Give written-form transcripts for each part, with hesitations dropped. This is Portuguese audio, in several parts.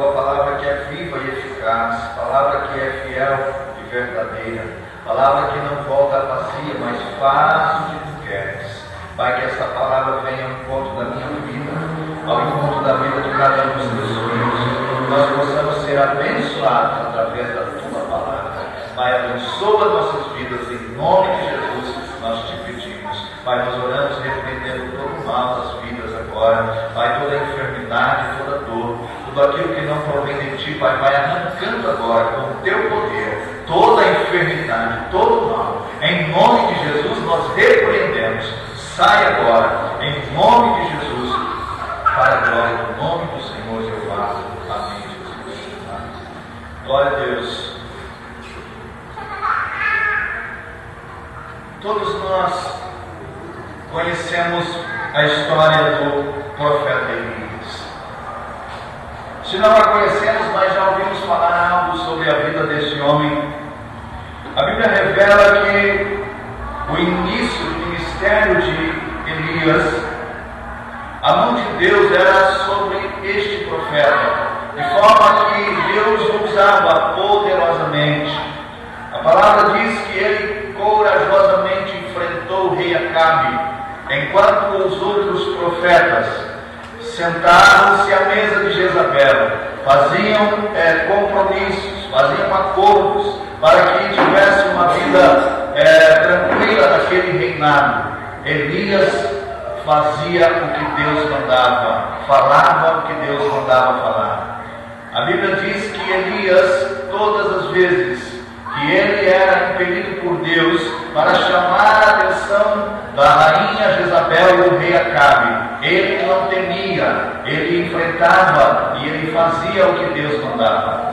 tua palavra que é viva e eficaz, palavra que é fiel e verdadeira, palavra que não volta vazia, mas faz o que tu queres. Pai, que essa palavra venha ao encontro da minha vida, ao encontro da vida de cada um dos teus filhos, nós possamos ser abençoados através da tua palavra. Pai, abençoa nossas vidas, em nome de Jesus, nós te pedimos. Pai, nós oramos repreendendo todo o mal das vidas agora. Pai, toda a enfermidade, toda a dor, tudo aquilo que não provém de ti, Pai, vai arrancando agora com o teu poder, toda a enfermidade, todo o mal. Em nome de Jesus, nós repreendemos. Sai agora, em nome de Jesus, para a glória do nome do Senhor Jeová. Amém, Jesus. Amém. Glória a Deus. Todos nós conhecemos a história do profeta Elias. Se não a conhecemos, mas já ouvimos falar algo sobre a vida desse homem. A Bíblia revela que o início do ministério de Elias, a mão de Deus era sobre este profeta, de forma que Deus o usava poderosamente. A palavra diz que ele corajosamente enfrentou o rei Acabe, enquanto os outros profetas sentavam-se à mesa de Jezabel, faziam compromissos, faziam acordos para que tivesse uma vida tranquila naquele reinado. Elias fazia o que Deus mandava, falava o que Deus mandava falar. A Bíblia diz que Elias, todas as vezes que ele era impelido por Deus para chamar a atenção da rainha Jezabel e do rei Acabe, ele não temia, ele enfrentava e ele fazia o que Deus mandava.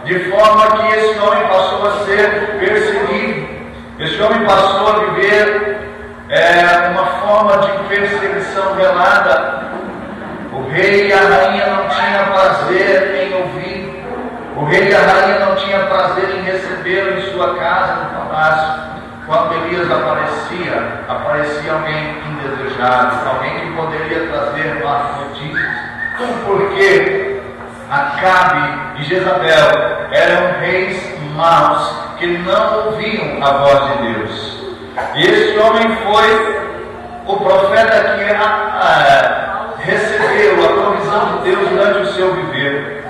De forma que esse homem passou a ser perseguido, esse homem passou a viver uma forma de perseguição velada. O rei e a rainha não tinham prazer em ouvir, o rei e a rainha não tinham prazer em recebê-lo em sua casa, no palácio. Quando Elias aparecia alguém indesejado, alguém que poderia trazer más notícias. Tudo porque Acabe e Jezabel eram reis maus que não ouviam a voz de Deus. E esse homem foi o profeta que recebeu a provisão de Deus durante o seu viver.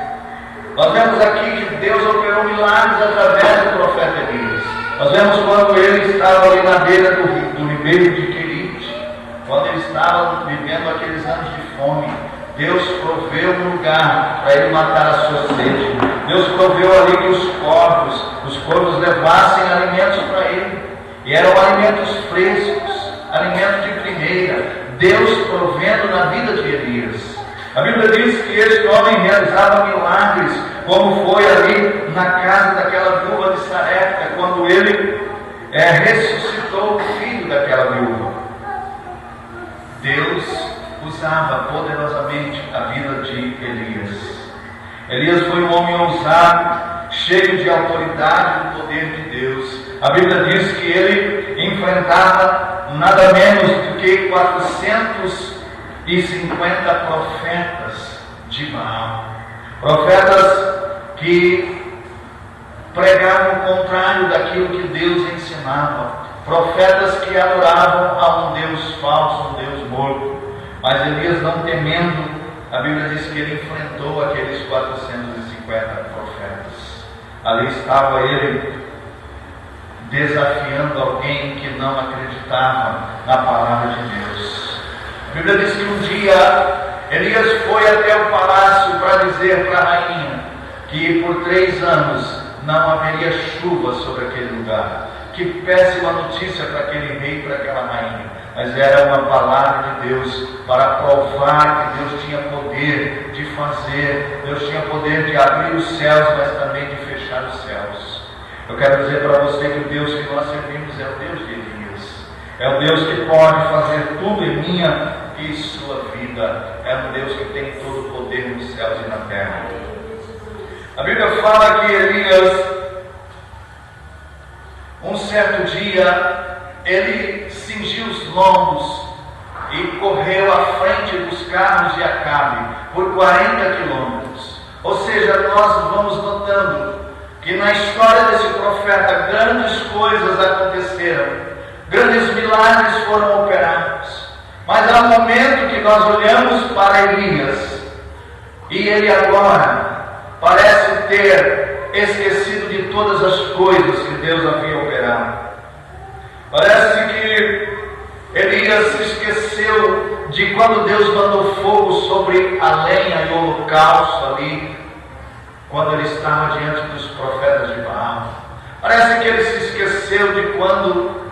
Nós vemos aqui que Deus operou milagres através do profeta Elias. Nós vemos quando ele estava ali na beira do ribeiro de Querite, quando ele estava vivendo aqueles anos de fome. Deus proveu um lugar para ele matar a sua sede. Deus proveu ali que os corvos levassem alimentos para ele. E eram alimentos frescos, alimentos de primeira. Deus provendo na vida de Elias. A Bíblia diz que este homem realizava milagres, como foi ali na casa daquela viúva de Sarepta, quando ele ressuscitou o filho daquela viúva. Deus usava poderosamente a vida de Elias. Elias foi um homem ousado, cheio de autoridade e do poder de Deus. A Bíblia diz que ele enfrentava nada menos do que 450 profetas de Baal. Profetas que pregavam o contrário daquilo que Deus ensinava. Profetas que adoravam a um Deus falso, um Deus morto. Mas Elias, não temendo, a Bíblia diz que ele enfrentou aqueles 450 profetas. Ali estava ele desafiando alguém que não acreditava na palavra de Deus. A Bíblia diz que um dia Elias foi até o palácio para dizer para a rainha que por 3 anos não haveria chuva sobre aquele lugar. Que péssima notícia para aquele rei e para aquela rainha. Mas era uma palavra de Deus para provar que Deus tinha poder de fazer, Deus tinha poder de abrir os céus, mas também de fechar os céus. Eu quero dizer para você que o Deus que nós servimos é o Deus de Elias. É o Deus que pode fazer tudo em minha e sua vida. É um Deus que tem todo o poder nos céus e na terra. A Bíblia fala que Elias, um certo dia, ele cingiu os lombos e correu à frente dos carros de Acabe por 40 quilômetros. Ou seja, igreja nós vamos notando que na história desse profeta grandes coisas aconteceram, grandes milagres foram operados. Mas há um momento que nós olhamos para Elias e ele agora parece ter esquecido de todas as coisas que Deus havia operado. Parece que Elias se esqueceu de quando Deus mandou fogo sobre a lenha e o holocausto ali, quando ele estava diante dos profetas de Baal. Parece que ele se esqueceu de quando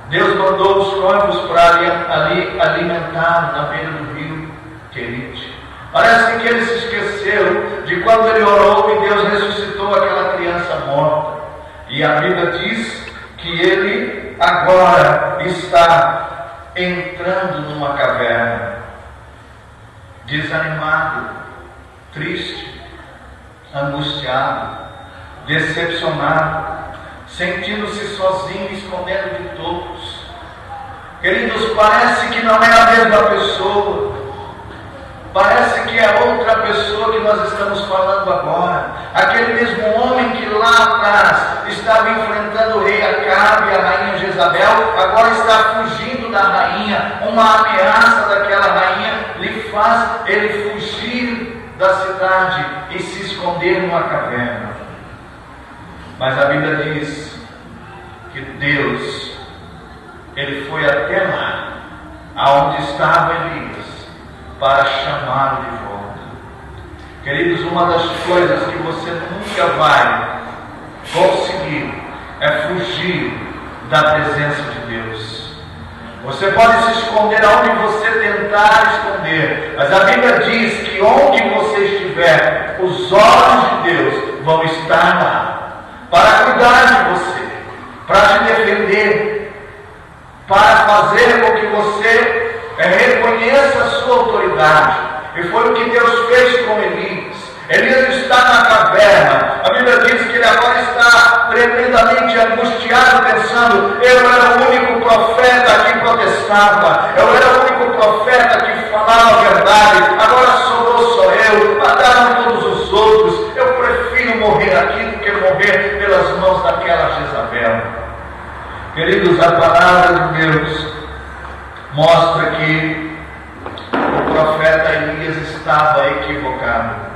Deus mandou os corvos para ali alimentar na beira do rio Querite. Parece que ele se esqueceu de quando ele orou e Deus ressuscitou aquela criança morta. E a Bíblia diz que ele agora está entrando numa caverna, desanimado, triste, angustiado, decepcionado, sentindo-se sozinho, escondendo de todos. Queridos, parece que não é a mesma pessoa, parece que é outra pessoa que nós estamos falando agora. Aquele mesmo homem que lá atrás estava enfrentando o rei Acabe e a rainha Jezabel, agora está fugindo da rainha. Uma ameaça daquela rainha lhe faz ele fugir da cidade e se esconder numa caverna. Mas a Bíblia diz que Deus, ele foi até lá, aonde estava Elias, para chamá-lo de volta. Queridos, uma das coisas que você nunca vai conseguir é fugir da presença de Deus. Você pode se esconder aonde você tentar esconder, mas a Bíblia diz que onde você estiver, os olhos de Deus vão estar lá, para cuidar de você, para te defender, para fazer com que você reconheça a sua autoridade. E foi o que Deus fez com Elias. Elias está na caverna. A Bíblia diz que ele agora está tremendamente angustiado, pensando: eu era o único profeta que protestava, eu era o único profeta que falava a verdade, agora sobrou só eu, mataram todos os outros, eu prefiro morrer aqui do que morrer pelas mãos daquela Jezabel. Queridos, a palavra de Deus mostra que o profeta Elias estava equivocado.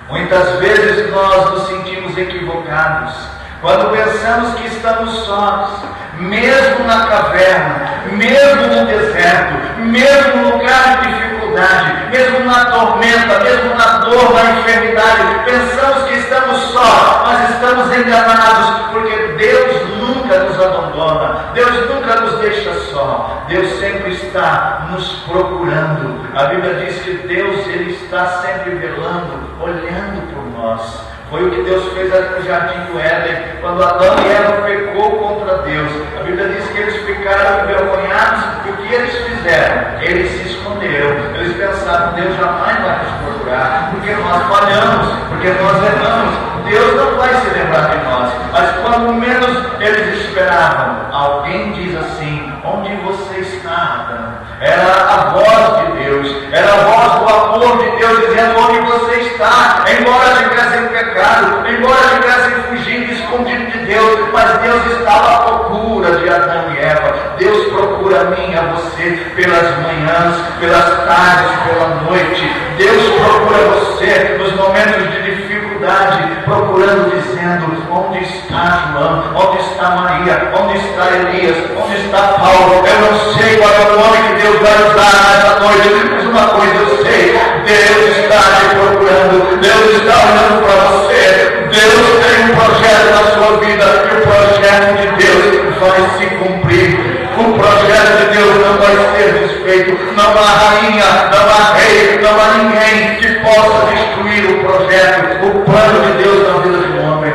Muitas vezes nós nos sentimos equivocados quando pensamos que estamos sós, mesmo na caverna, mesmo no deserto, mesmo no lugar de dificuldade, mesmo na tormenta, mesmo na dor, na enfermidade. Pensamos que estamos só, mas estamos enganados, porque Deus nunca nos abandona, Deus nunca nos deixa só. Deus sempre está nos procurando. A Bíblia diz que Deus, ele está sempre velando, olhando por nós. Foi o que Deus fez ali no jardim do Éden, quando Adão e Eva pecou contra Deus. A Bíblia diz que eles ficaram envergonhados, e o que eles fizeram? Eles se esconderam. Eles pensaram: Deus jamais vai nos procurar, porque nós falhamos, porque nós erramos. Deus não vai se lembrar de nós. Mas quando menos eles esperavam, alguém diz assim: onde você está, Adão? Era a voz de Deus, era a voz do amor de Deus dizendo: onde você está? Embora tivessem pecado, embora tivessem fugido, escondido de Deus, mas Deus estava à procura de Adão e Eva. Deus procura a mim e a você pelas manhãs, pelas tardes, pela noite. Deus procura você nos momentos de dificuldade, procurando, dizendo: onde está João? Onde está Maria? Onde está Elias? Onde está Paulo? Eu não sei qual é o nome que Deus vai usar nessa noite, mas uma coisa eu sei: Deus está te procurando, Deus está olhando para você. Deus tem um projeto na sua vida, e o projeto de Deus vai se cumprir. O projeto de Deus não vai ser desfeito. Não há rainha, não há rei, não há ninguém que possa destruir o projeto, o plano de Deus na vida do homem.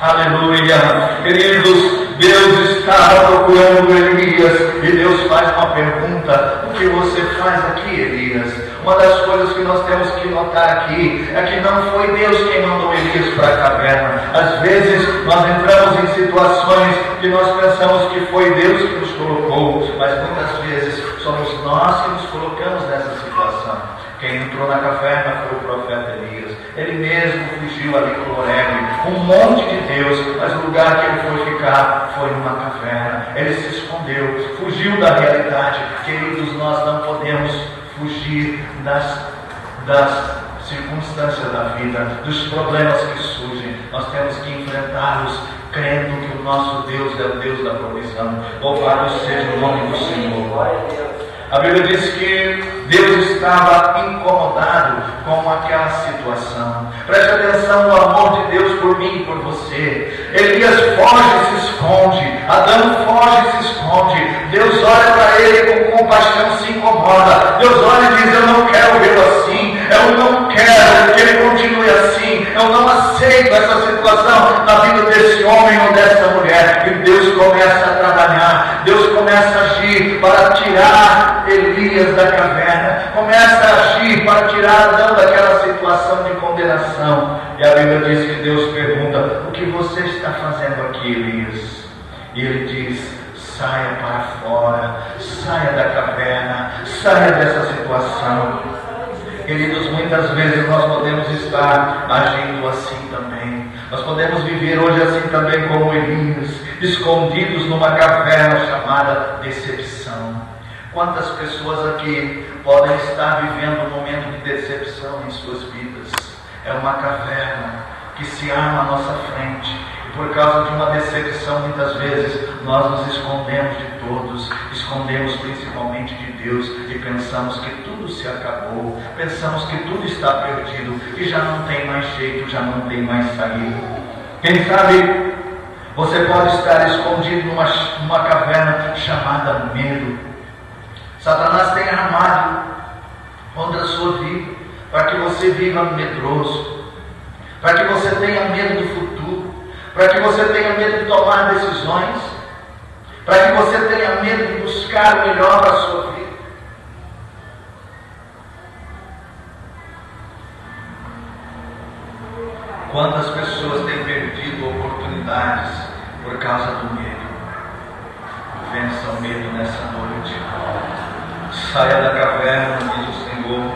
Aleluia. Queridos, Deus estava procurando Elias, e Deus faz uma pergunta: o que você faz aqui, Elias? Uma das coisas que nós temos que notar aqui é que não foi Deus quem mandou Elias para a caverna. Às vezes nós entramos em situações que nós pensamos que foi Deus que nos colocou, mas muitas vezes somos nós que nos colocamos nessa situação. Quem entrou na caverna foi o profeta Elias. Ele mesmo fugiu ali com Horebe, um monte de Deus, mas o lugar que ele foi ficar foi numa caverna. Ele se escondeu, fugiu da realidade. Queridos, nós não podemos fugir das circunstâncias da vida, dos problemas que surgem. Nós temos que enfrentá-los crendo que o nosso Deus é o Deus da provisão. Louvado seja o nome do Senhor. A Bíblia diz que Deus estava incomodado com aquela situação. Preste atenção no amor de Deus por mim e por você. Elias foge e se esconde. Adão foge e se esconde. Deus olha para ele com compaixão, se incomoda. Deus olha e diz: eu não quero vê-lo assim. Eu não quero que ele continue assim. Eu não aceito essa situação na vida desse homem ou dessa mulher. E Deus começa a trabalhar. Deus começa a agir para tirar Elias da caverna. Começa a agir para tirar Adão daquela situação de condenação. E a Bíblia diz que Deus pergunta: o que você está fazendo aqui, Elias? E ele diz: saia para fora, saia da caverna, saia dessa situação. Queridos, muitas vezes nós podemos estar agindo assim também. Nós podemos viver hoje assim também como Elias, escondidos numa caverna chamada decepção. Quantas pessoas aqui podem estar vivendo um momento de decepção em suas vidas? É uma caverna que se arma à nossa frente. E por causa de uma decepção, muitas vezes, nós nos escondemos de todos, escondemos principalmente de Deus e pensamos que tudo se acabou, pensamos que tudo está perdido e já não tem mais jeito, já não tem mais saída. Quem sabe você pode estar escondido numa caverna chamada medo. Satanás tem armado contra a sua vida para que você viva medroso, para que você tenha medo do futuro, para que você tenha medo de tomar decisões, para que você tenha medo de buscar o melhor para a sua vida. Quantas pessoas têm perdido oportunidades por causa do medo? Vença o medo nessa noite. Saia da caverna, diz o Senhor.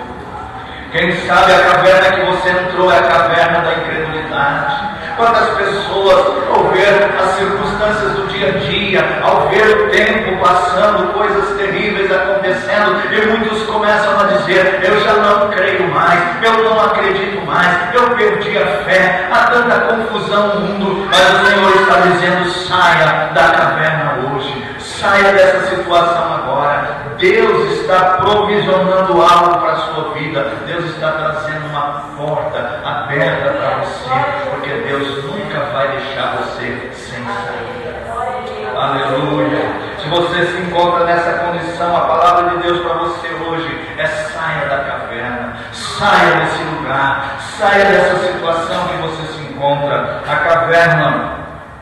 Quem sabe a caverna que você entrou é a caverna da incredulidade. Quantas pessoas, ao ver as circunstâncias do dia a dia, ao ver o tempo passando, coisas terríveis acontecendo, e muitos começam a dizer: eu já não creio mais, eu não acredito mais, eu perdi a fé, há tanta confusão no mundo. Mas o Senhor está dizendo: saia da caverna hoje, saia dessa situação agora. Deus está provisionando algo para a sua vida. Deus está trazendo uma porta aberta para você, porque Deus nunca vai deixar você sem saída. Aleluia. Se você se encontra nessa condição, a palavra de Deus para você hoje é: saia da caverna, saia desse lugar, saia dessa situação que você se encontra. A caverna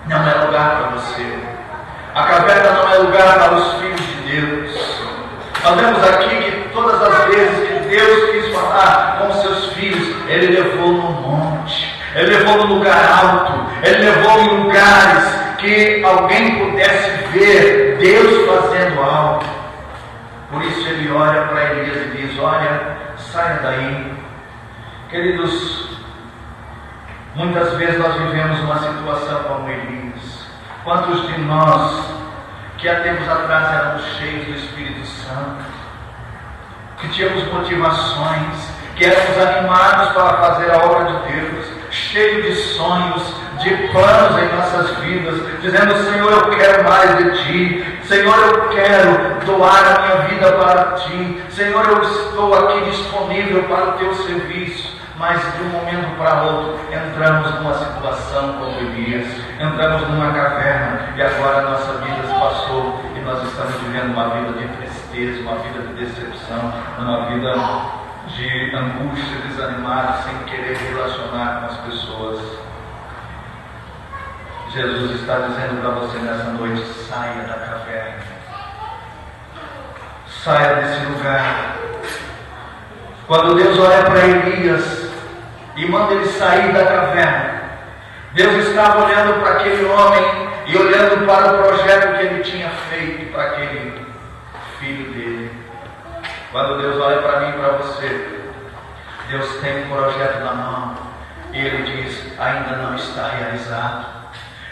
não é lugar para você. A caverna não é lugar para os filhos de Deus. Nós vemos aqui que todas as vezes que Deus quis falar com seus filhos, Ele levou no monte, Ele levou no lugar alto, Ele levou em lugares que alguém pudesse ver Deus fazendo algo. Por isso Ele olha para Elias e diz: olha, saia daí. Queridos, muitas vezes nós vivemos uma situação como Elias. Quantos de nós que há tempos atrás éramos cheios do Espírito Santo, que tínhamos motivações, que éramos animados para fazer a obra de Deus, cheios de sonhos, de planos em nossas vidas, dizendo: Senhor, eu quero mais de Ti, Senhor, eu quero doar a minha vida para Ti, Senhor, eu estou aqui disponível para o Teu serviço. Mas de um momento para outro entramos numa situação como Elias, entramos numa caverna e agora a nossa vida se passou e nós estamos vivendo uma vida de tristeza, uma vida de decepção, uma vida de angústia, desanimado, sem querer relacionar com as pessoas. Jesus está dizendo para você nessa noite: saia da caverna, saia desse lugar. Quando Deus olha para Elias e manda ele sair da caverna, Deus estava olhando para aquele homem e olhando para o projeto que ele tinha feito para aquele filho dele. Quando Deus olha para mim e para você, Deus tem um projeto na mão. ainda não está realizado.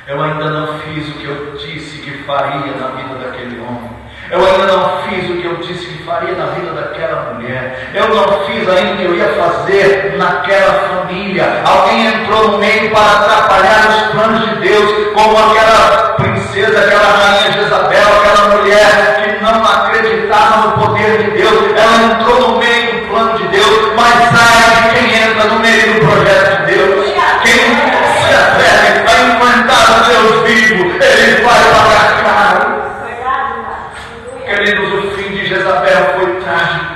Eu ainda não fiz o que eu disse que faria na vida daquele homem. Eu ainda não fiz o que eu disse que faria na vida daquela mulher. Eu não fiz ainda o que eu ia fazer naquela família. Alguém entrou no meio para atrapalhar os planos de Deus, como aquela princesa, aquela rainha Jezabel, aquela mulher que não acreditava no poder de Deus. Ela entrou no meio do plano de Deus, mas ai de quem entra no meio do projeto de Deus. Quem se atreve a enfrentar o Deus vivo, ele vai pagar caro. Queridos, o fim de Jezabel foi trágico.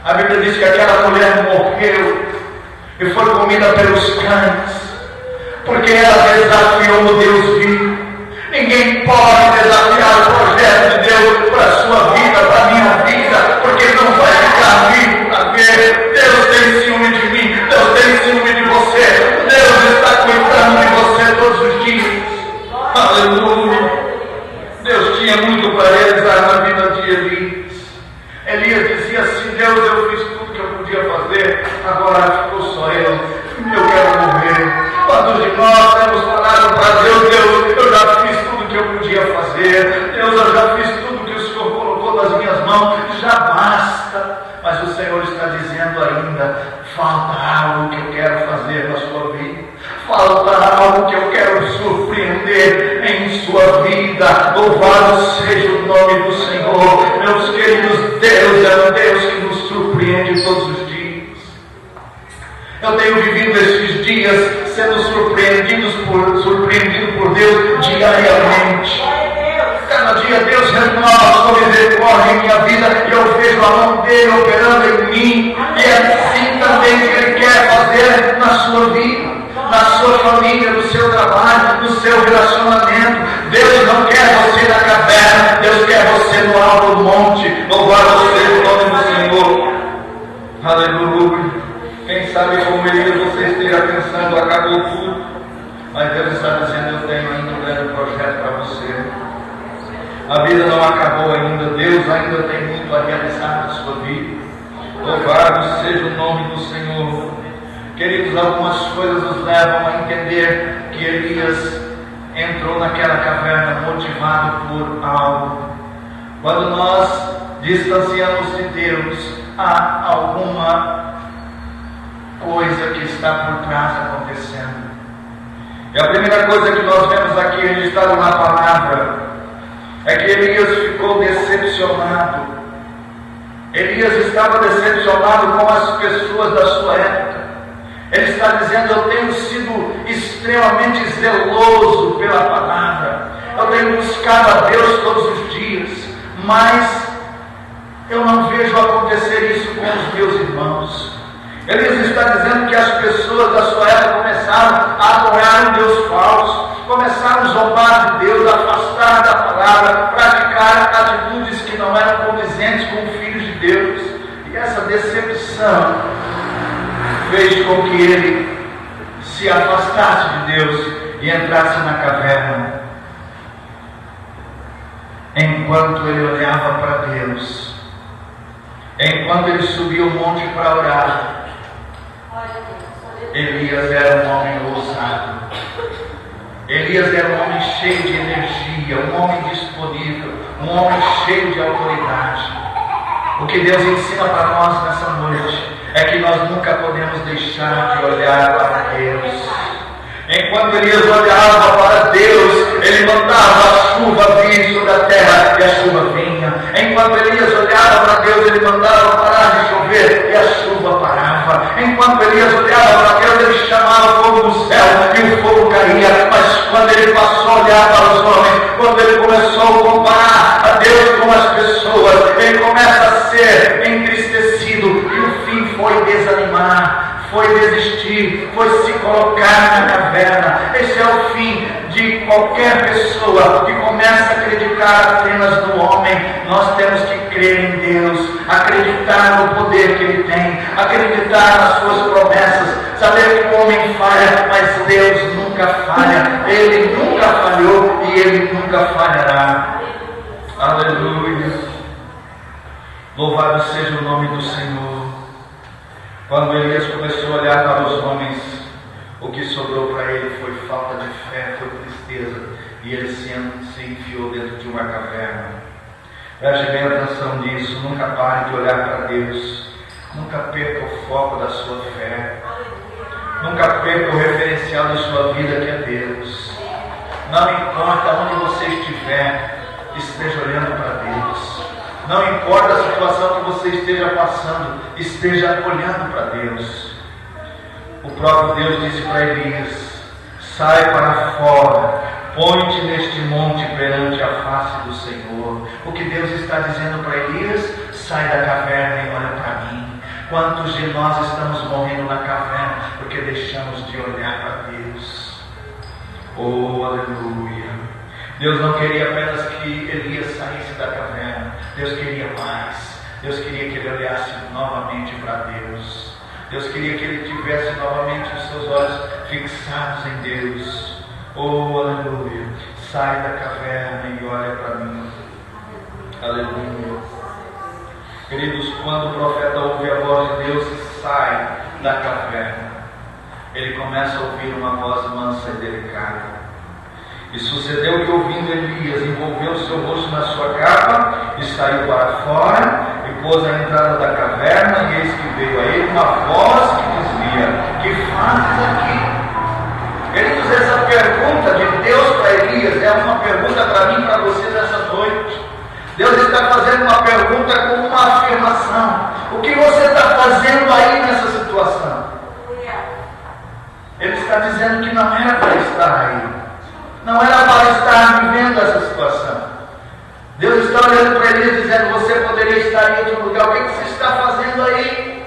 A Bíblia diz que aquela mulher morreu e foi comida pelos cães, porque ela desafiou o Deus vivo. Ninguém pode desafiar o projeto de Deus para a sua vida, para a minha vida, porque não vai ficar vivo para ver. Deus tem ciúme de mim, Deus tem ciúme de você, Deus está cuidando de você todos os dias. Aleluia! Deus tinha muito para realizar na vida de Elias. Elias dizia assim: Deus, eu fiz tudo que eu podia fazer, agora ficou só eu quero morrer. Quantos de nós temos falado para Deus: Deus, eu já fiz tudo que eu podia fazer, Deus, eu já fiz tudo que o Senhor colocou nas minhas mãos, já basta. Mas o Senhor está dizendo ainda: falta algo que eu quero fazer na sua vida, falta algo que eu quero surpreender em sua vida. Louvado seja o nome do Senhor. Meus queridos, Deus é um Deus que nos surpreende todos os dias. Eu tenho vivido esses dias sendo surpreendido por Deus diariamente. Cada dia Deus renova sua misericórdia em minha vida e eu vejo a mão dele operando em mim. E é assim também que ele quer fazer na sua vida, na sua família, no seu trabalho, no seu relacionamento. Deus não quer você na caverna, Deus quer você no alto do monte. Louvado seja o nome do Senhor. Aleluia. Quem sabe como Elias você esteja pensando: acabou tudo. Mas Deus está dizendo: eu tenho ainda um grande projeto para você. A vida não acabou ainda, Deus ainda tem muito a realizar na sua vida. Louvado seja o nome do Senhor. Queridos, algumas coisas nos levam a entender que Elias entrou naquela caverna motivado por algo. Quando nós distanciamos de Deus, há alguma coisa que está por trás acontecendo. E a primeira coisa que nós vemos aqui registrado na palavra é que Elias ficou decepcionado. Elias estava decepcionado com as pessoas da sua época. Ele está dizendo: eu tenho sido extremamente zeloso pela palavra, eu tenho buscado a Deus todos os dias, mas eu não vejo acontecer isso com os meus irmãos. Elias está dizendo que as pessoas da sua época começaram a adorar um Deus falso, começaram a zombar de Deus, a afastar da palavra, praticar atitudes que não eram condizentes com o Filho de Deus. E essa decepção fez com que ele se afastasse de Deus e entrasse na caverna. Enquanto ele olhava para Deus, enquanto ele subia o monte para orar, Elias era um homem ousado. Elias era um homem cheio de energia, um homem disponível, um homem cheio de autoridade. O que Deus ensina para nós nessa noite é que nós nunca podemos deixar de olhar para Deus. Enquanto Elias olhava para Deus, ele mandava a chuva vir sobre a terra e a chuva vinha. Enquanto Elias olhava para Deus, ele mandava parar de chover e a chuva parava. Enquanto Elias olhava para Deus, ele chamava o fogo do céu e o fogo caía. Mas quando ele passou a olhar para os homens, quando ele começou a comparar a Deus com as pessoas, ele começa a ser entristecido e o fim foi desanimar, foi desistir, foi se colocar na caverna. Esse é o fim de qualquer pessoa que começa a acreditar apenas no homem. Nós temos que crer em Deus, acreditar no poder que Ele tem, acreditar nas suas promessas, saber que o homem falha, mas Deus nunca falha. Ele nunca falhou e Ele nunca falhará. Aleluia. Louvado seja o nome do Senhor. Quando Elias começou a olhar para os homens, O que sobrou para ele foi falta de fé, foi tristeza, e ele se enfiou dentro de uma caverna. Preste bem atenção nisso, nunca pare de olhar para Deus, nunca perca o foco da sua fé, nunca perca o referencial da sua vida, que é Deus. Não importa onde você estiver, esteja olhando para Deus. Não importa a situação que você esteja passando, esteja olhando para Deus. O próprio Deus disse para Elias: sai para fora, põe-te neste monte perante a face do Senhor. O que Deus está dizendo para Elias: sai da caverna e olha para mim. Quantos de nós estamos morrendo na caverna porque deixamos de olhar para Deus? Oh, aleluia! Deus não queria apenas que Elias saísse da caverna, Deus queria mais. Deus queria que ele olhasse novamente para Deus. Deus queria que ele tivesse novamente os seus olhos fixados em Deus. Oh, aleluia! Sai da caverna e olha para mim. Aleluia! Queridos, quando o profeta ouve a voz de Deus e sai da caverna, ele começa a ouvir uma voz mansa e delicada. E sucedeu que, ouvindo Elias, envolveu o seu rosto na sua capa e saiu para fora e pôs a entrada da caverna, e eis que veio a ele uma voz que dizia: que fazes aqui? Queridos, essa pergunta de Deus para Elias é uma pergunta para mim e para você nessa noite. Deus está fazendo uma pergunta com uma afirmação. O que você está fazendo aí nessa situação? Ele está dizendo que não era para estar aí. Não era para estar vivendo essa situação. Deus está olhando para Elias dizendo: você poderia estar em outro lugar. O que você está fazendo aí?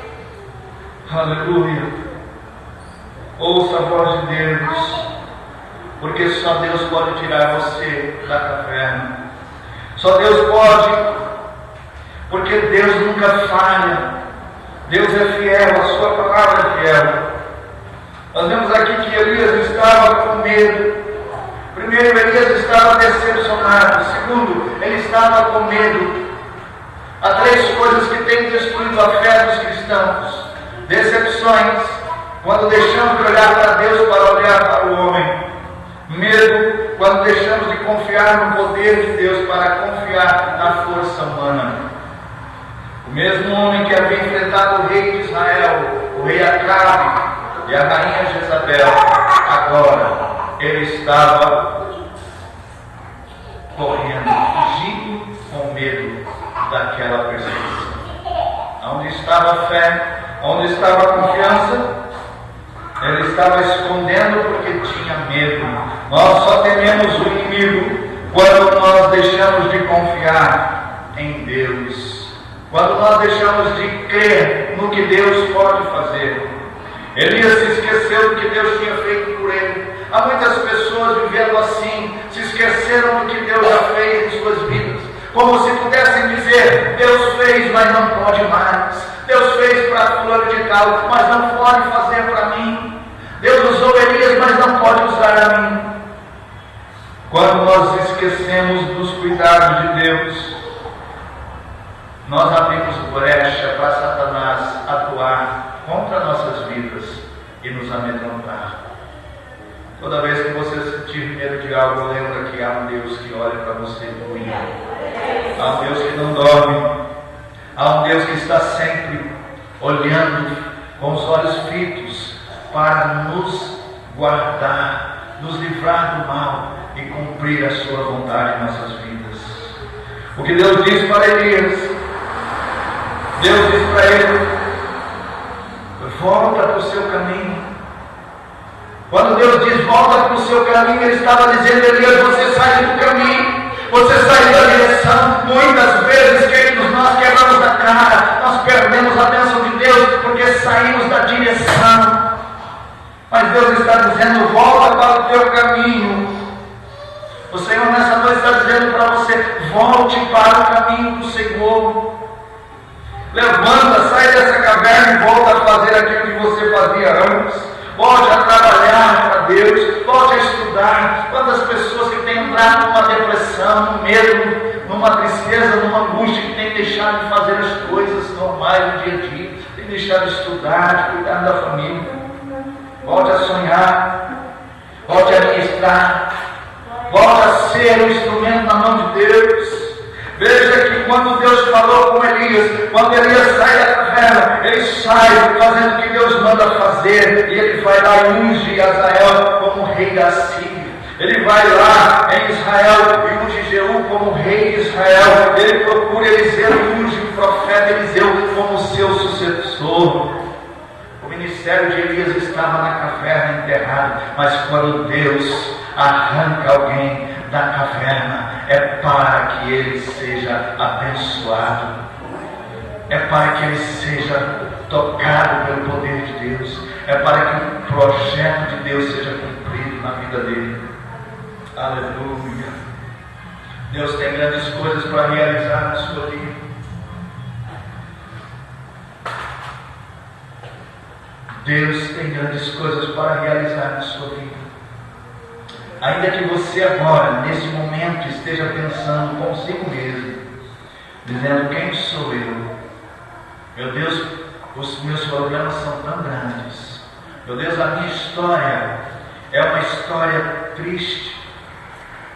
Aleluia! Ouça a voz de Deus, porque só Deus pode tirar você da caverna. Só Deus pode, porque Deus nunca falha. Deus é fiel, a sua palavra é fiel. Nós vemos aqui que Elias estava com medo. Primeiro, Elias estava decepcionado. Segundo, ele estava com medo. Há três coisas que têm destruído a fé dos cristãos: decepções, quando deixamos de olhar para Deus para olhar para o homem; medo, quando deixamos de confiar no poder de Deus para confiar na força humana. O mesmo homem que havia enfrentado o rei de Israel, o rei Acabe e a rainha Jezabel, agora ele estava correndo, fugindo com medo daquela perseguição. Onde estava a fé, onde estava a confiança, ele estava escondendo porque tinha medo. Nós só tememos o inimigo quando nós deixamos de confiar em Deus, quando nós deixamos de crer no que Deus pode fazer. Elias se esqueceu do que Deus tinha feito por ele. Há muitas pessoas vivendo assim, se esqueceram do que Deus já fez em suas vidas, como se pudessem dizer: Deus fez, mas não pode mais. Deus fez para fulano de tal, mas não pode fazer para mim. Deus usou Elias, mas não pode usar a mim. Quando nós esquecemos dos cuidados de Deus, nós abrimos brecha para Satanás atuar contra nossas vidas e nos amedrontar. Toda vez que você sentir medo de algo, lembra que há um Deus que olha para você e cuida. Há um Deus que não dorme. Há um Deus que está sempre olhando com os olhos fitos para nos guardar, nos livrar do mal e cumprir a sua vontade em nossas vidas. O que Deus diz para Elias, Deus diz para ele: volta para o seu caminho. Quando Deus diz volta para o seu caminho, Ele estava dizendo: Elias, você sai do caminho, você sai da direção. Muitas vezes, queridos, nós quebramos a cara, nós perdemos a bênção de Deus porque saímos da direção. Mas Deus está dizendo: volta para o teu caminho. O Senhor nessa noite está dizendo para você: volte para o caminho do Senhor. Levanta, sai dessa caverna e volta a fazer aquilo que você fazia antes. Volte a trabalhar para Deus, volte a estudar. Quantas pessoas que têm entrado numa depressão, num medo, numa tristeza, numa angústia, que têm deixado de fazer as coisas normais do dia a dia, têm deixado de estudar, de cuidar da família. volte a sonhar, volte a ministrar, volte a ser um instrumento na mão de Deus. Veja que quando Deus falou com Elias, quando Elias sai da caverna, ele sai fazendo o que Deus manda fazer, e ele vai lá e unge Azael como rei da Síria. Ele vai lá em Israel e unge Jeú como rei de Israel. Ele procura Eliseu e unge o profeta Eliseu como seu sucessor. O ministério de Elias estava na caverna enterrado, mas quando Deus arranca alguém da caverna, é para que ele seja abençoado, é para que ele seja tocado pelo poder de Deus, é para que o projeto de Deus seja cumprido na vida dele. Aleluia! Deus tem grandes coisas para realizar na sua vida. Deus tem grandes coisas para realizar na sua vida. Ainda que você agora, nesse momento, esteja pensando consigo mesmo, dizendo: quem sou eu? Meu Deus, os meus problemas são tão grandes. Meu Deus, a minha história é uma história triste.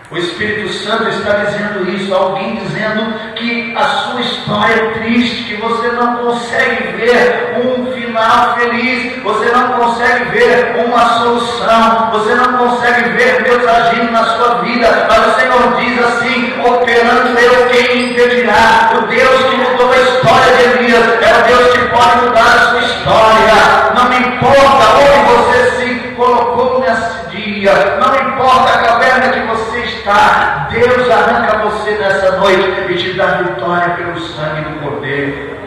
O Espírito Santo está dizendo isso, alguém dizendo que a sua história é triste, que você não consegue ver um final feliz, você não consegue ver uma solução, você não consegue ver Deus agindo na sua vida, mas o Senhor diz assim: operando eu, quem impedirá? O Deus que mudou a história de Elias é o Deus que pode mudar a sua história. Não me importa onde você se colocou nesse dia, não importa a caverna que você está, Deus arranca você nessa noite e te dá vitória pelo sangue do Cordeiro.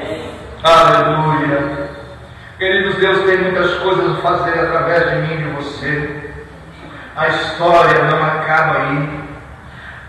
Aleluia! Queridos, Deus tem muitas coisas a fazer através de mim e de você. A história não acaba aí.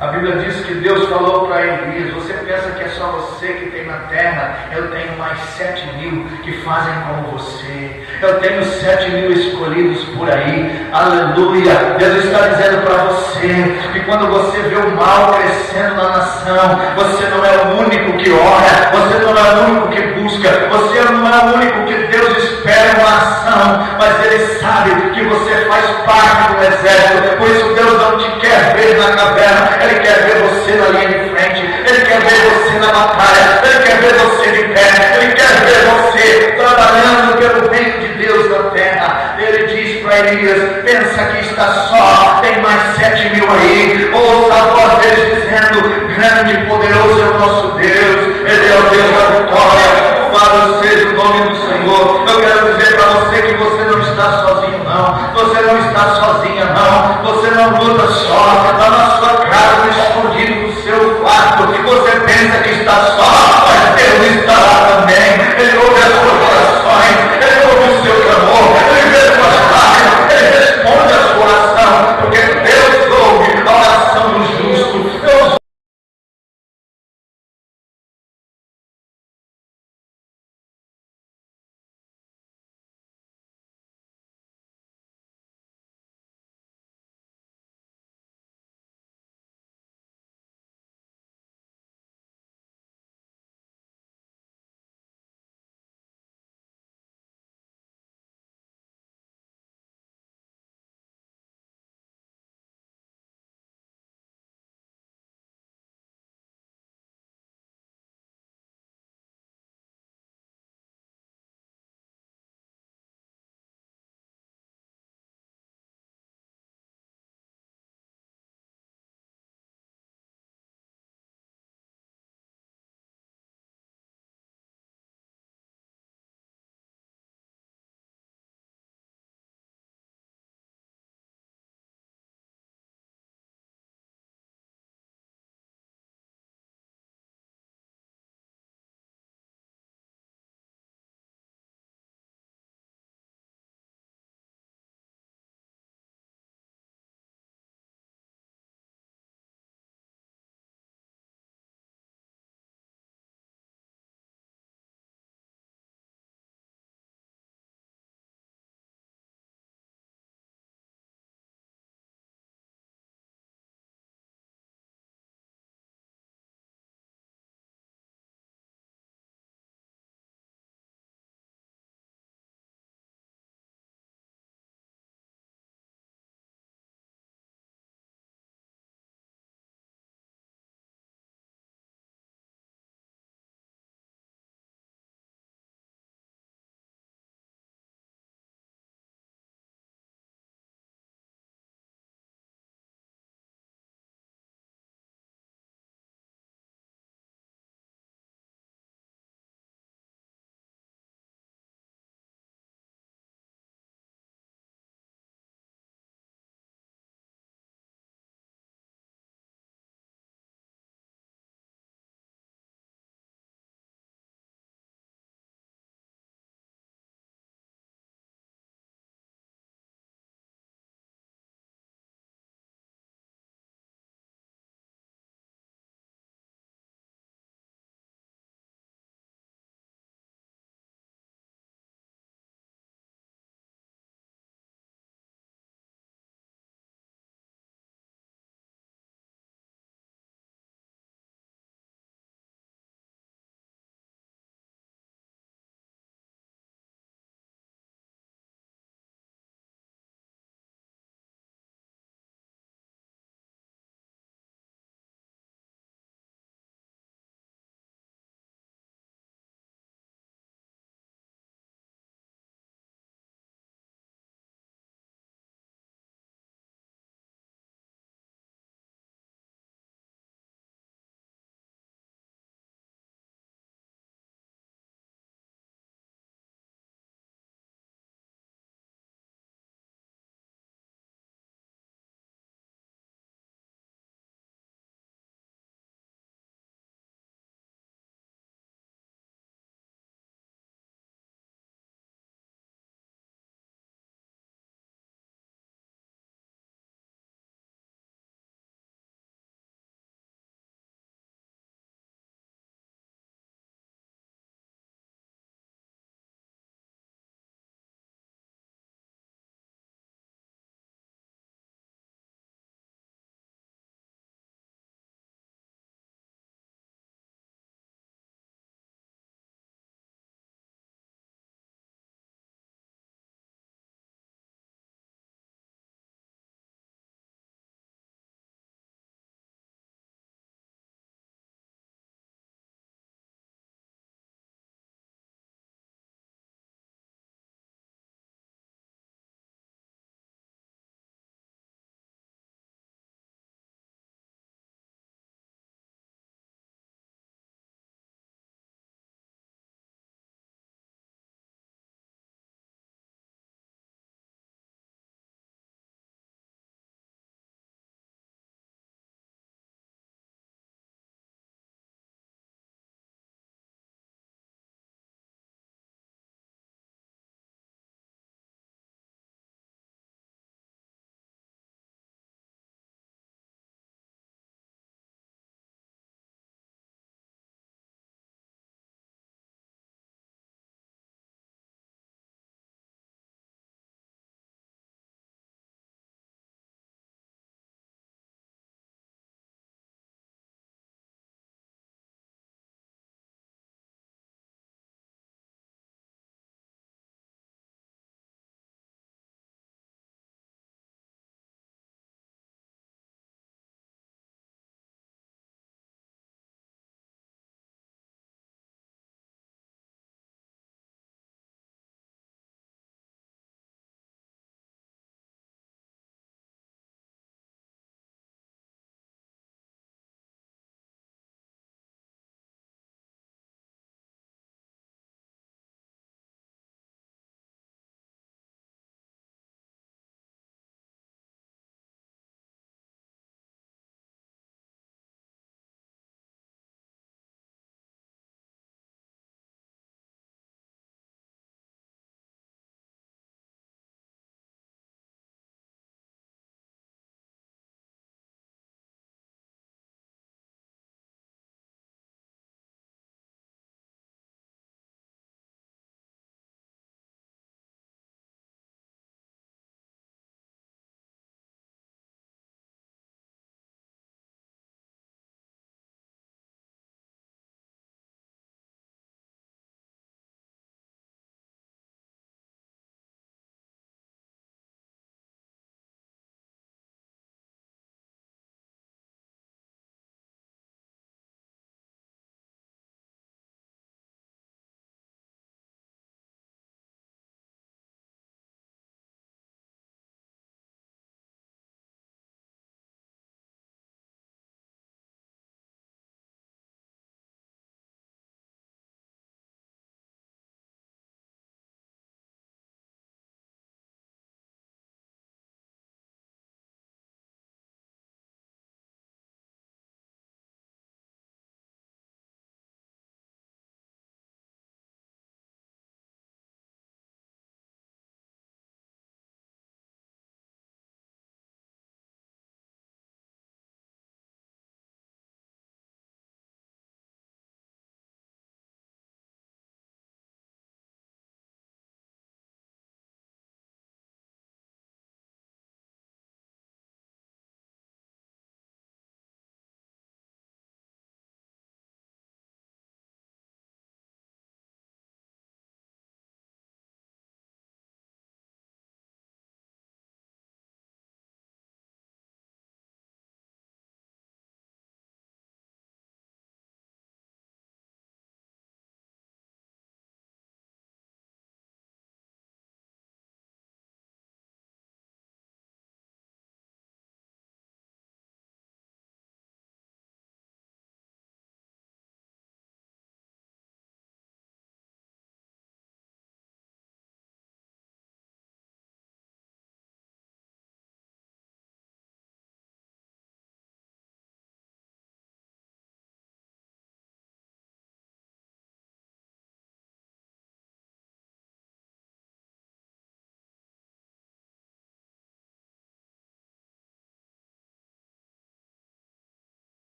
A Bíblia diz que Deus falou para Elias: você pensa que é só você que tem na terra? Eu tenho mais 7.000 que fazem como você. Eu tenho 7.000 escolhidos por aí. Aleluia! Deus está dizendo para você que quando você vê o mal crescendo na nação, você não é o único que ora, você não é o único que busca, você não é o único que Deus espera uma ação, mas Ele sabe que você faz parte do exército. Por isso Deus não te quer ver na caverna, Ele quer ver você na linha de frente, Ele quer ver você na batalha, Ele quer ver você de pé, Ele quer ver você trabalhando pelo reino de Deus na terra. Ele diz para Elias: pensa que está só, tem mais 7.000 aí. Ouça a voz deles dizendo: grande e poderoso é o nosso Deus, Ele é o Deus da vitória. Louvado seja o nome do Senhor. Eu quero dizer para você que você não está sozinho não, você não está sozinha não, você não luta só, está na sua casa, escondido no seu quarto, e você pensa que está só, mas Deus está lá.